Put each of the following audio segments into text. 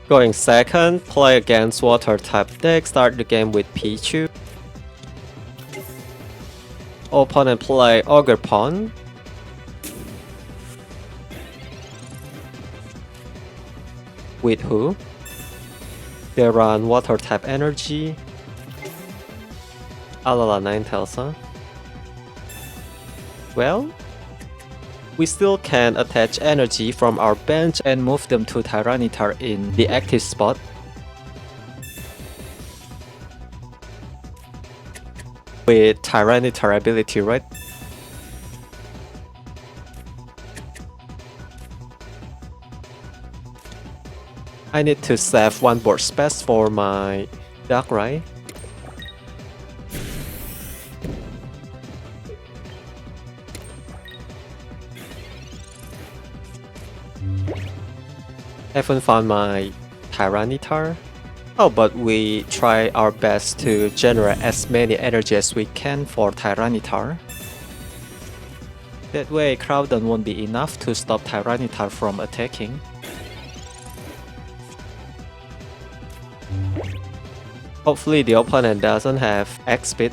Going second, play against water type deck, start the game with Pichu. Opponent play Ogre Pawn. With who? They run water type energy. Alolan Ninetales, huh? Well, we still can attach energy from our bench and move them to Tyranitar in the active spot. With Tyranitar ability, right? I need to save one board space for my Darkrai. Haven't found my Tyranitar. Oh, but we try our best to generate as many energy as we can for Tyranitar. That way, Crawdaunt won't be enough to stop Tyranitar from attacking. Hopefully the opponent doesn't have X-Speed.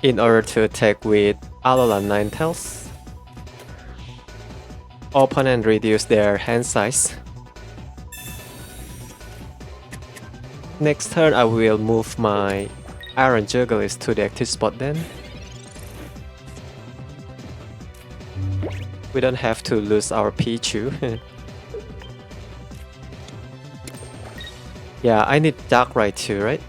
In order to attack with Alolan Ninetales, opponent reduce their hand size. Next turn I will move my Iron Jugulis to the active spot then. We don't have to lose our Pichu. Yeah, I need Darkrai too, right?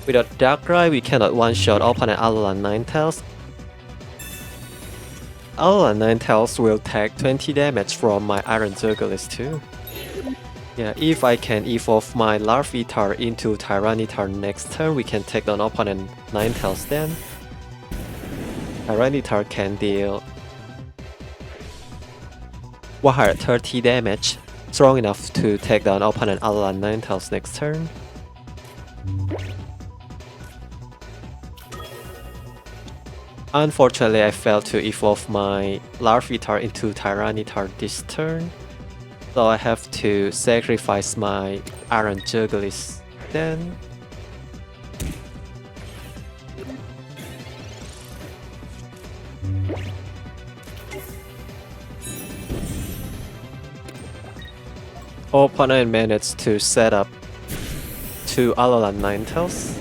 Without Darkrai, we cannot one-shot opponent Alolan Ninetales. Alolan Ninetales will take 20 damage from my Iron Jugulis too. Yeah, if I can evolve my Larvitar into Tyranitar next turn, we can take down opponent Ninetales then. Tyranitar can deal 130 damage, strong enough to take down opponent Alolan Ninetales next turn. Unfortunately, I failed to evolve my Larvitar into Tyranitar this turn, so I have to sacrifice my Iron Jugulis then. Opponent managed to set up 2 Alolan Ninetales.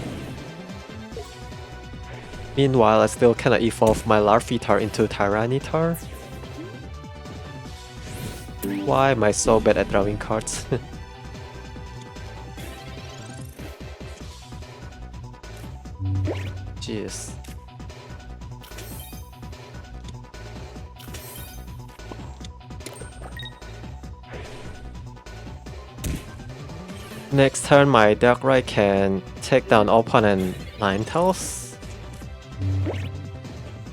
Meanwhile, I still cannot evolve my Larvitar into Tyranitar. Why am I so bad at drawing cards? Jeez. Next turn, my Darkrai can take down opponent Ninetales.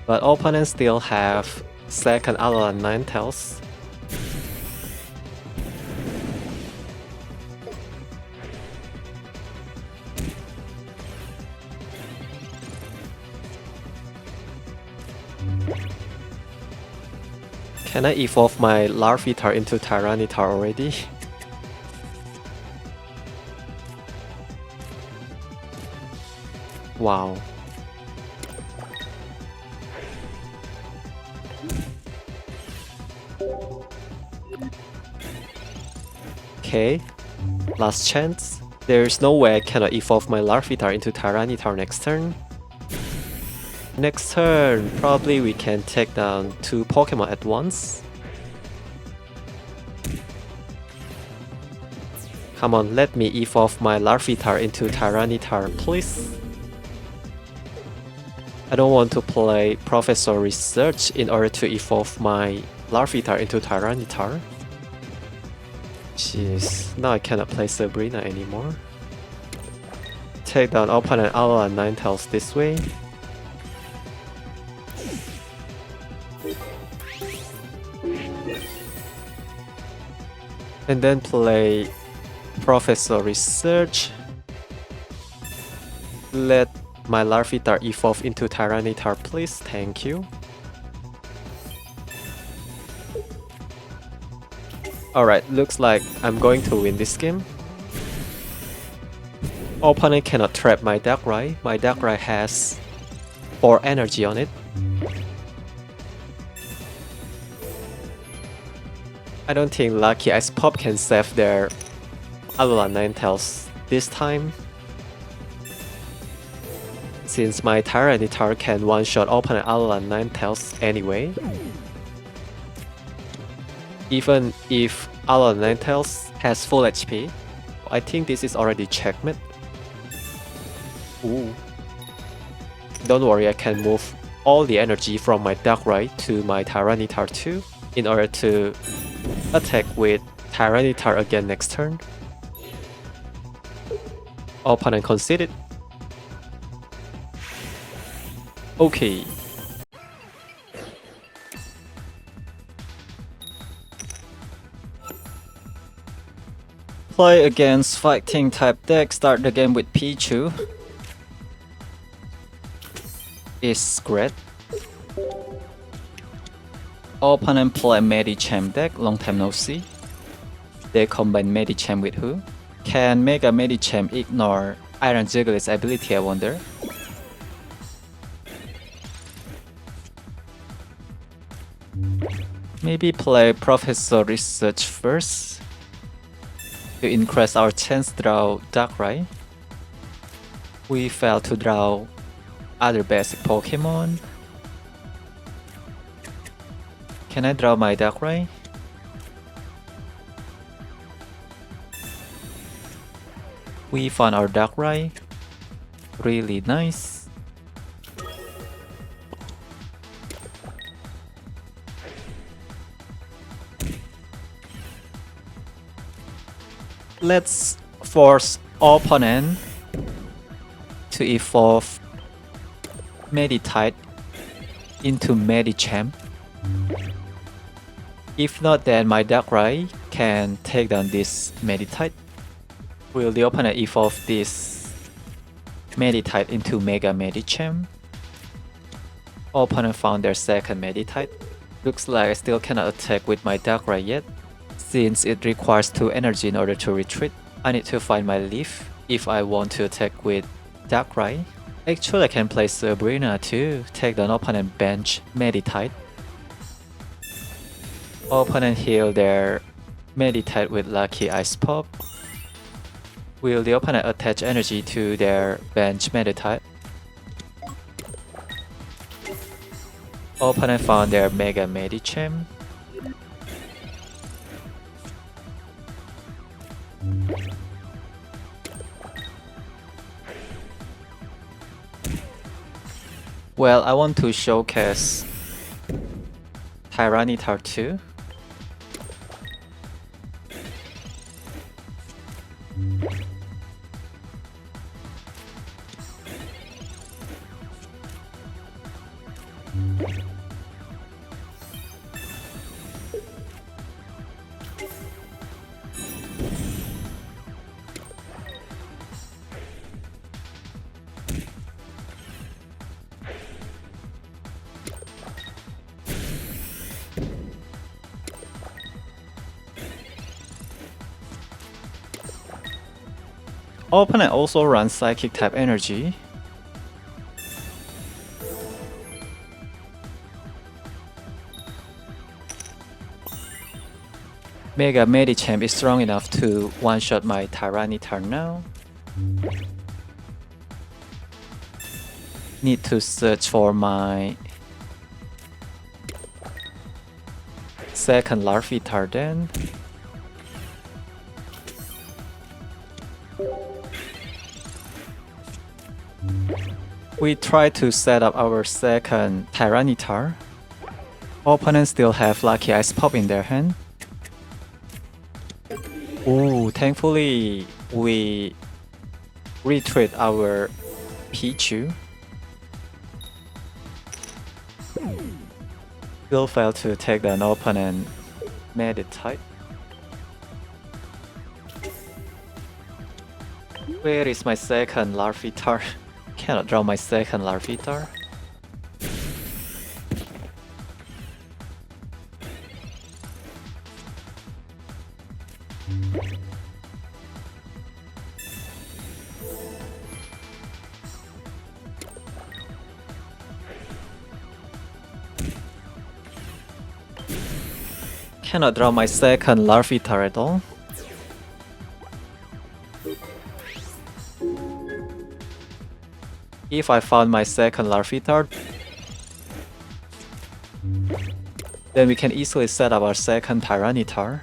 But opponents still have second Alolan Ninetales. Can I evolve my Larvitar into Tyranitar already? Wow. Okay, last chance. There's no way I cannot evolve my Larvitar into Tyranitar next turn. Next turn, probably we can take down 2 Pokemon at once. Come on, let me evolve my Larvitar into Tyranitar, please. I don't want to play Professor Research in order to evolve my Larvitar into Tyranitar. Jeez, now I cannot play Sabrina anymore. Take down opponent Alolan Ninetales this way. And then play Professor Research. Let my Larvitar evolve into Tyranitar, please. Thank you. Alright, looks like I'm going to win this game. Opponent cannot trap my Darkrai. My Darkrai has 4 energy on it. I don't think Lucky Ice Pop can save their Alolan Ninetales this time, since my Tyranitar can one-shot opponent Alolan Ninetales anyway. Even if Alolan Ninetales has full HP, I think this is already checkmate. Ooh. Don't worry, I can move all the energy from my Darkrai to my Tyranitar too, in order to attack with Tyranitar again next turn. Opponent conceded. Okay. Play against fighting type deck, start the game with Pichu. Is great. Opponent play Medicham deck, long time no see. They combine Medicham with who? Can Mega Medicham ignore Iron Jugulis ability, I wonder? Maybe play Professor Research first to increase our chance to draw Darkrai. We fail to draw other basic Pokemon. Can I draw my Darkrai? We found our Darkrai. Really nice. Let's force opponent to evolve Meditite into Medicham. If not, then my Darkrai can take down this Meditite. Will the opponent evolve this Meditite into Mega Medicham? Opponent found their second Meditite. Looks like I still cannot attack with my Darkrai yet, since it requires 2 energy in order to retreat. I need to find my leaf if I want to attack with Darkrai. Actually, I can play Sabrina too, take down opponent bench Meditite. Opponent heal their Meditite with Lucky Ice Pop. Will the opponent attach energy to their bench Meditite? Opponent found their Mega Medicham. Well, I want to showcase Tyranitar too. Opponent also runs Psychic type energy. Mega Medicham is strong enough to one-shot my Tyranitar now. Need to search for my second Larvitar then. We try to set up our second Tyranitar. Opponents still have Lucky Ice Pop in their hand. Ooh, thankfully we retreat our Pichu. Still fail to take down opponent Meditite. Where is my second Larvitar? Cannot draw my second Larvitar. Cannot draw my second Larvitar at all. If I found my second Larvitar, then we can easily set up our second Tyranitar.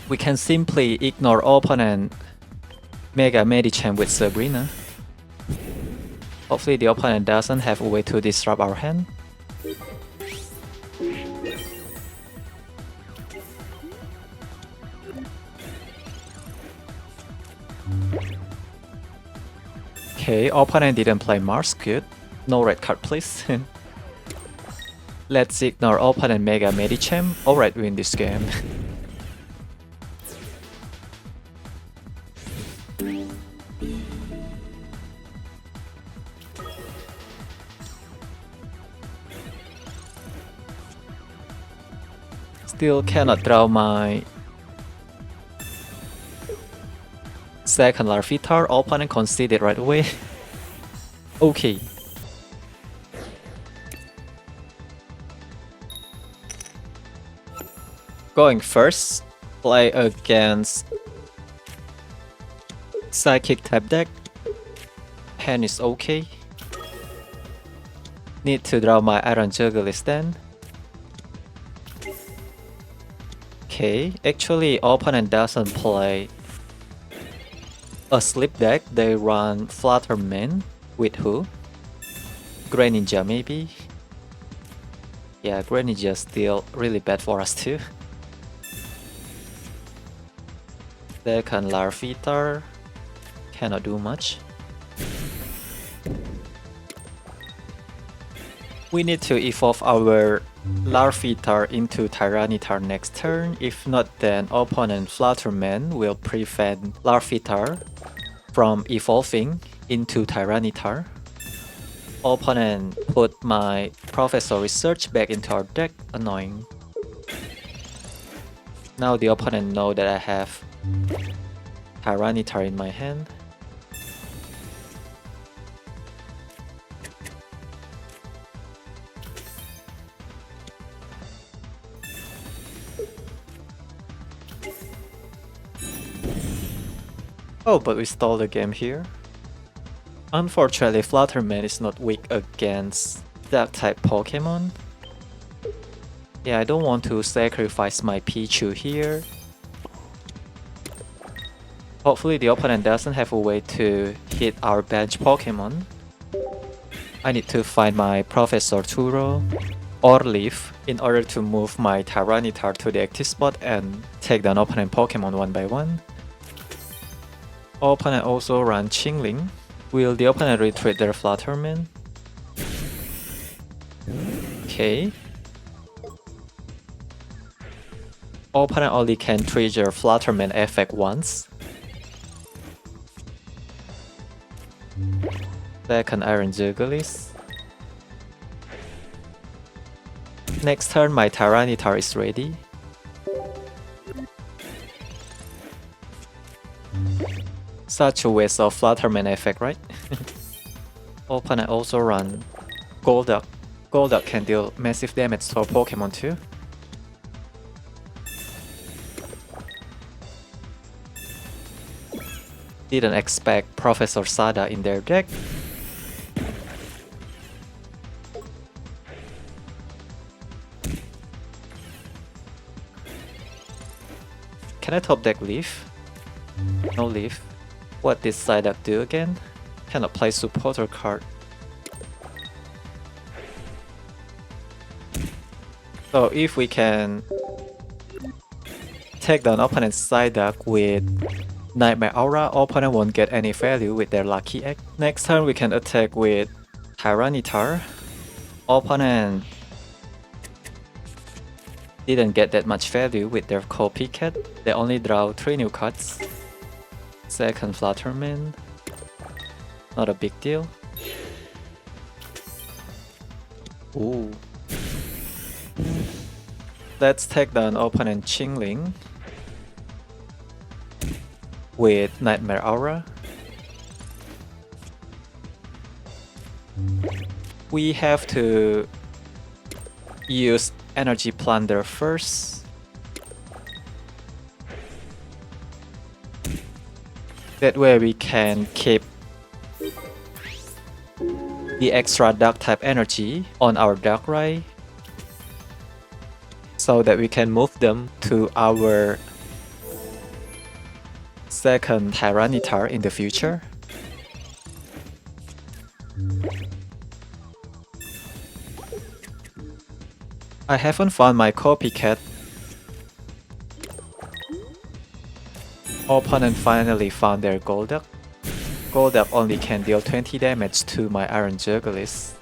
We can simply ignore opponent Mega Medicham with Sabrina. Hopefully the opponent doesn't have a way to disrupt our hand. Okay, opponent didn't play Mars, good. No red card please. Let's ignore opponent Mega Medicham. Alright, win this game. Still cannot draw my second Larvitar. Opponent conceded right away. Okay. Going first, play against Psychic type deck. Hand is okay. Need to draw my Iron Jugulis then. Okay, actually opponent doesn't play a sleep deck, they run Flutter main with who? Greninja maybe? Yeah, Greninja still really bad for us too. Second Larvitar, cannot do much. We need to evolve our Larvitar into Tyranitar next turn. If not, then opponent Flutterman will prevent Larvitar from evolving into Tyranitar. Opponent put my Professor Research back into our deck, annoying. Now the opponent know that I have Tyranitar in my hand. Oh, but we stole the game here. Unfortunately, Flutterman is not weak against that type Pokemon. Yeah, I don't want to sacrifice my Pichu here. Hopefully the opponent doesn't have a way to hit our bench Pokemon. I need to find my Professor Turo or Leaf in order to move my Tyranitar to the active spot and take down opponent Pokemon one by one. Opponent also run Chingling. Will the opponent retreat their Flutterman? Okay. Opponent only can trigger Flutterman effect once. Second Iron Jugulis. Next turn my Tyranitar is ready. Such a waste of Flutterman effect, right? Opponent also run Golduck. Golduck can deal massive damage to our Pokemon too. Didn't expect Professor Sada in their deck. Can I top deck Leaf? No Leaf. What did Psyduck do again? Cannot play supporter card. So if we can take down opponent's Psyduck with Nightmare Aura, opponent won't get any value with their Lucky Egg. Next turn we can attack with Tyranitar. Opponent didn't get that much value with their Copycat. They only draw 3 new cards. Second Flutterman. Not a big deal. Ooh. Let's take down opponent Chingling with Nightmare Aura. We have to use Energy Plunder first. That way we can keep the extra Dark type energy on our Darkrai, so that we can move them to our second Tyranitar in the future. I haven't found my Copycat. Opponent finally found their Golduck. Golduck only can deal 20 damage to my Iron Jugulis.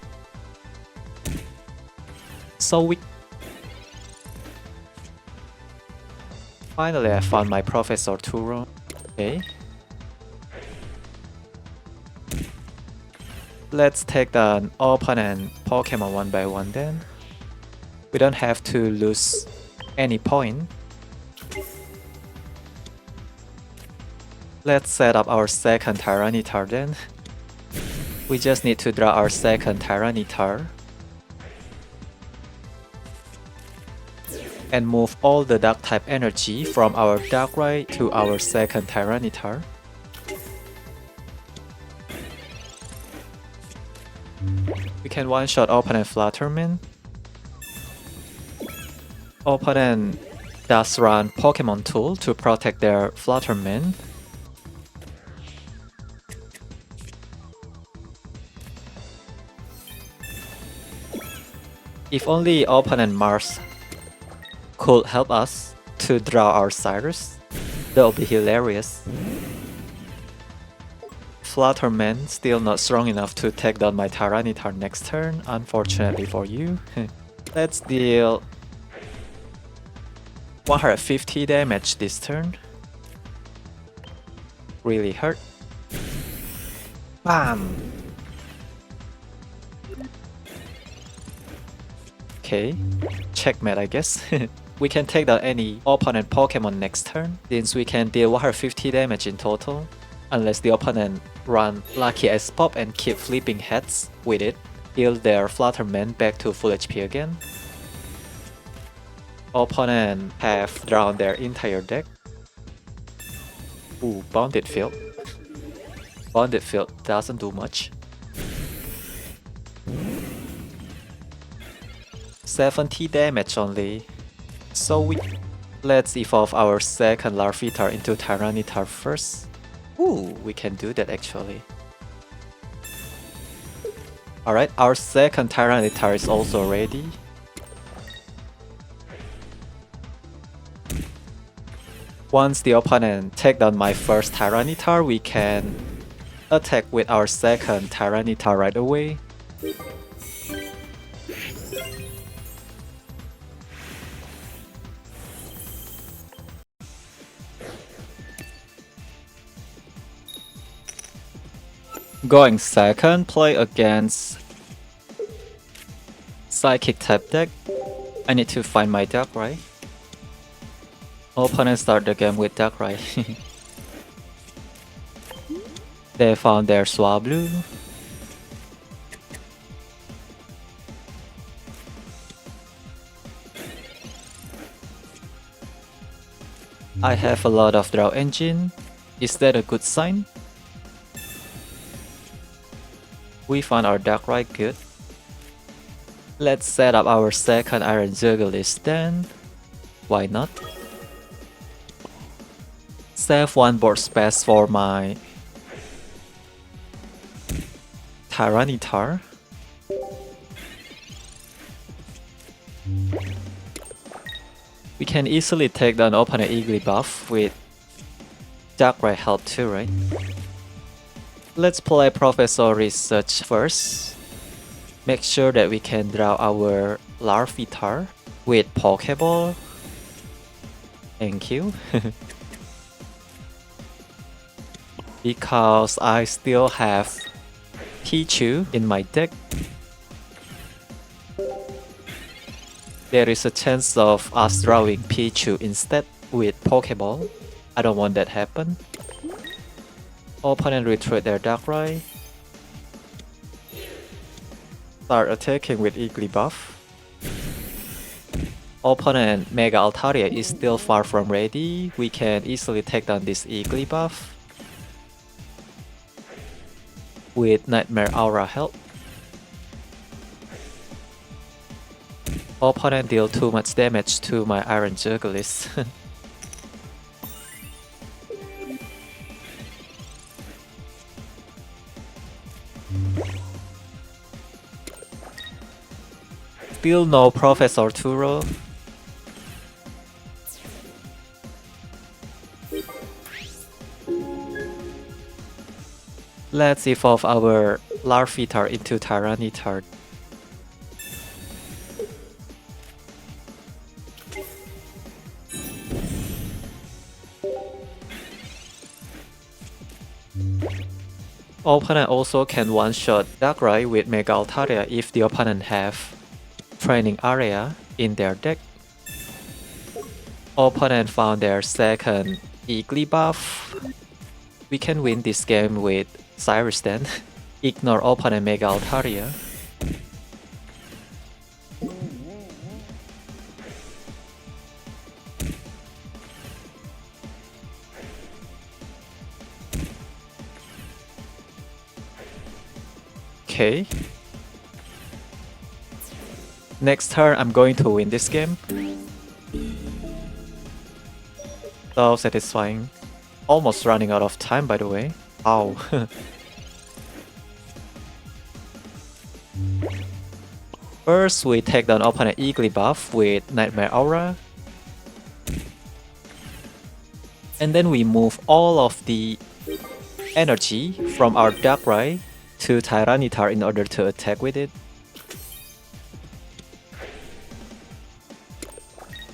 So weak. Finally I found my Professor Turo. Okay. Let's take the opponent Pokemon one by one then. We don't have to lose any point. Let's set up our second Tyranitar then. We just need to draw our second Tyranitar and move all the Dark type energy from our Darkrai to our second Tyranitar. We can one-shot opponent Flutterman. Opponent does run Pokemon Tool to protect their Flutterman. If only opponent Mars could help us to draw our Cyrus, that would be hilarious. Flutterman still not strong enough to take down my Tyranitar next turn, unfortunately for you. Let's deal 150 damage this turn. Really hurt. Bam! Okay, checkmate I guess. We can take down any opponent Pokemon next turn, since we can deal 150 damage in total, unless the opponent run Lucky as Pop and keep flipping heads with it, heal their Flutterman back to full HP again. Opponent have drawn their entire deck. Ooh, Bounded Field. Bounded Field doesn't do much. 70 damage only. So let's evolve our second Larvitar into Tyranitar first. Ooh, we can do that actually. Alright, our second Tyranitar is also ready. Once the opponent take down my first Tyranitar, we can attack with our second Tyranitar right away. Going second, play against Psychic type deck. I need to find my Darkrai. Opponent start the game with Darkrai. They found their Swablu. I have a lot of draw engine. Is that a good sign? We found our Darkrai good. Let's set up our second Iron Jugulis then. Why not? Save one board space for my Tyranitar. We can easily take down opponent Igglybuff with Darkrai help too, right? Let's play Professor Research first. Make sure that we can draw our Larvitar with Pokeball. Thank you. Because I still have Pichu in my deck. there is a chance of us drawing Pichu instead with Pokeball. I don't want that happen. Opponent retreat their Darkrai. Start attacking with Eagly buff. Opponent Mega Altaria is still far from ready. We can easily take down this Eagly buff with Nightmare Aura help. Opponent deal too much damage to my Iron Jugulis. Still no Professor Turo. Let's evolve our Larvitar into Tyranitar. Opponent also can one-shot Darkrai with Mega Altaria if the opponent have Training Area in their deck. Opponent found their second Eagly buff. We can win this game with Cyrus then. Ignore opponent Mega Altaria. Okay. Next turn, I'm going to win this game. So satisfying. Almost running out of time, by the way. Ow. First, we take down opponent Eagly buff with Nightmare Aura. And then we move all of the energy from our Darkrai to Tyranitar in order to attack with it.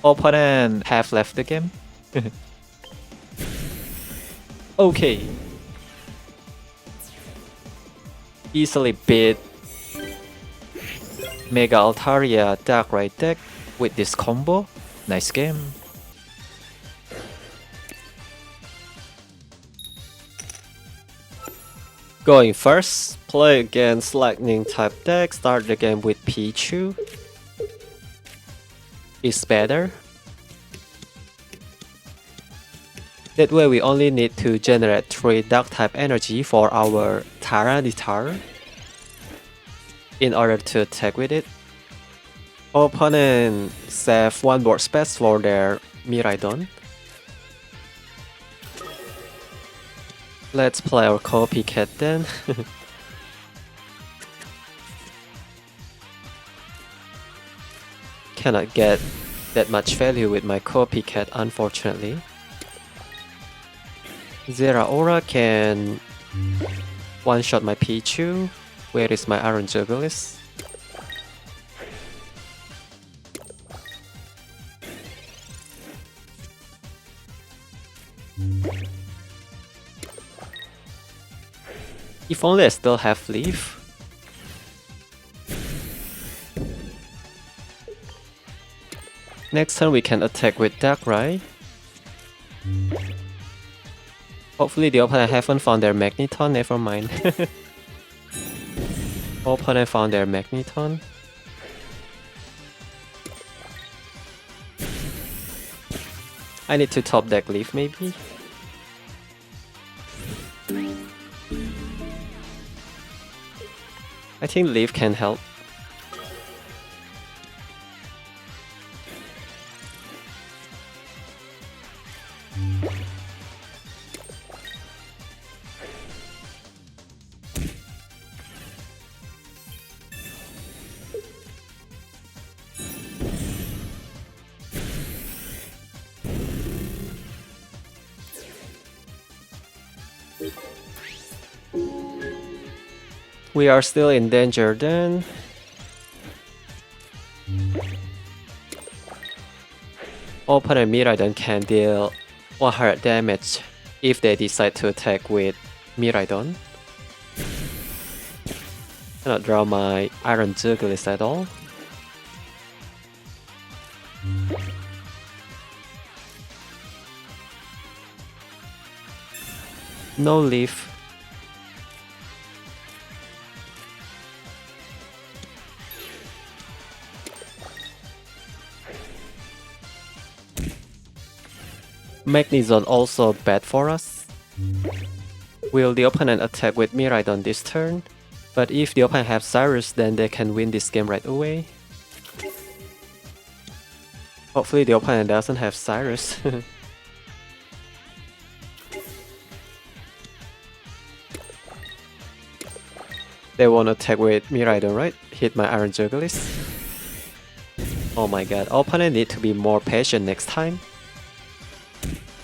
Opponent have left the game. Okay. Easily beat Mega Altaria Darkrai deck with this combo. Nice game. Going first, play against lightning type deck, start the game with Pichu. It's better. That way we only need to generate 3 dark type energy for our Tyranitar in order to attack with it. Opponent save 1 board space for their Miraidon. Let's play our Copycat then. Cannot get that much value with my Copycat, unfortunately. Zeraora can one-shot my Pichu. Where is my Iron Jugulis? If only I still have Leaf. Next turn we can attack with Darkrai. Hopefully the opponent haven't found their Magnezon, never mind. Opponent found their Magnezon. I need to top deck Leaf maybe. I think Leaf can help. We are still in danger then. Opponent Miraidon can deal 100 damage if they decide to attack with Miraidon. Cannot draw my Iron Jugulis at all. No leaf. Magnezon also bad for us. Will the opponent attack with Miraidon this turn? But if the opponent have Cyrus, then they can win this game right away. Hopefully the opponent doesn't have Cyrus. They won't attack with Miraidon, right? Hit my Iron Jugulis. Oh my god, opponent need to be more patient next time.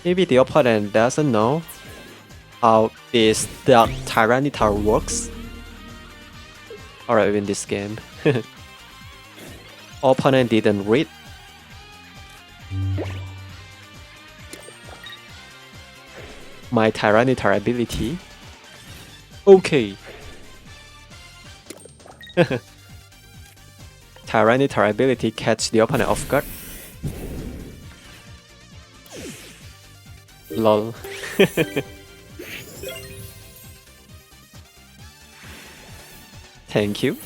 Maybe the opponent doesn't know how this Dark Tyranitar works. Alright, win this game. Opponent didn't read. My Tyranitar ability. Okay. Tyranitar ability catch the opponent off guard. Lol. Thank you.